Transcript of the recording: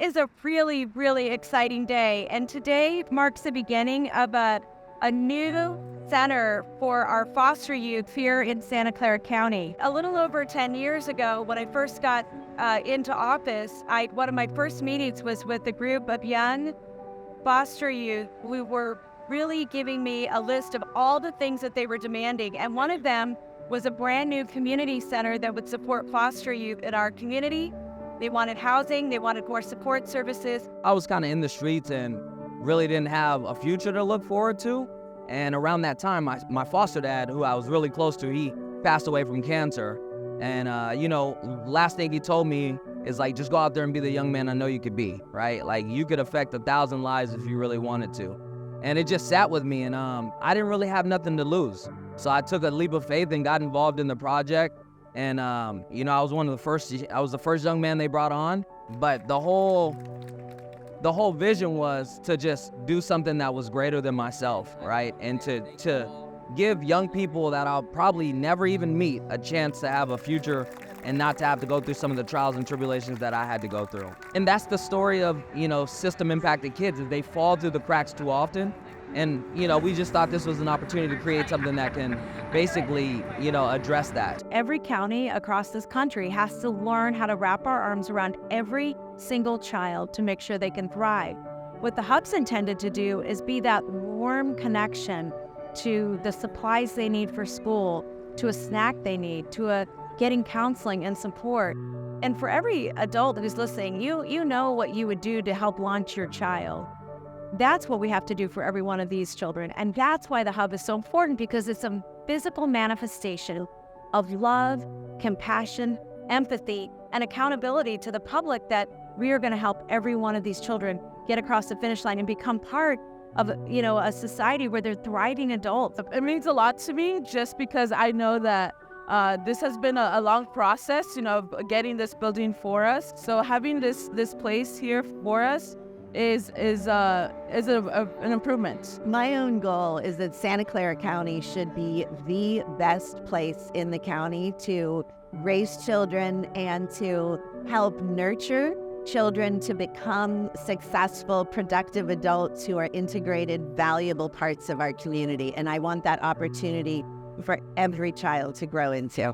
is a really, really exciting day, and today marks the beginning of a new center for our foster youth here in Santa Clara County. A little over 10 years ago, when I first got into office, one of my first meetings was with a group of young foster youth who were really giving me a list of all the things that they were demanding, and one of them was a brand new community center that would support foster youth in our community. They wanted housing, they wanted more support services. I was kind of in the streets and really didn't have a future to look forward to. And around that time, my foster dad, who I was really close to, he passed away from cancer. And, last thing he told me is like, just go out there and be the young man I know you could be, right? Like, you could affect 1,000 lives if you really wanted to. And it just sat with me, and I didn't really have nothing to lose. So I took a leap of faith and got involved in the project. And, I was the first young man they brought on. But the whole vision was to just do something that was greater than myself, right? And to give young people that I'll probably never even meet a chance to have a future and not to have to go through some of the trials and tribulations that I had to go through. And that's the story of, system-impacted kids, is they fall through the cracks too often. And, we just thought this was an opportunity to create something that can basically, address that. Every county across this country has to learn how to wrap our arms around every single child to make sure they can thrive. What the hub's intended to do is be that warm connection to the supplies they need for school, to a snack they need, to getting counseling and support. And for every adult who's listening, you know what you would do to help launch your child. That's what we have to do for every one of these children. And that's why the hub is so important, because it's a physical manifestation of love, compassion, empathy, and accountability to the public that we are going to help every one of these children get across the finish line and become part of, a society where they're thriving adults. It means a lot to me, just because I know that this has been a long process, of getting this building for us. So having this place here for us is an improvement. My own goal is that Santa Clara County should be the best place in the county to raise children and to help nurture children to become successful, productive adults who are integrated, valuable parts of our community. And I want that opportunity for every child to grow into.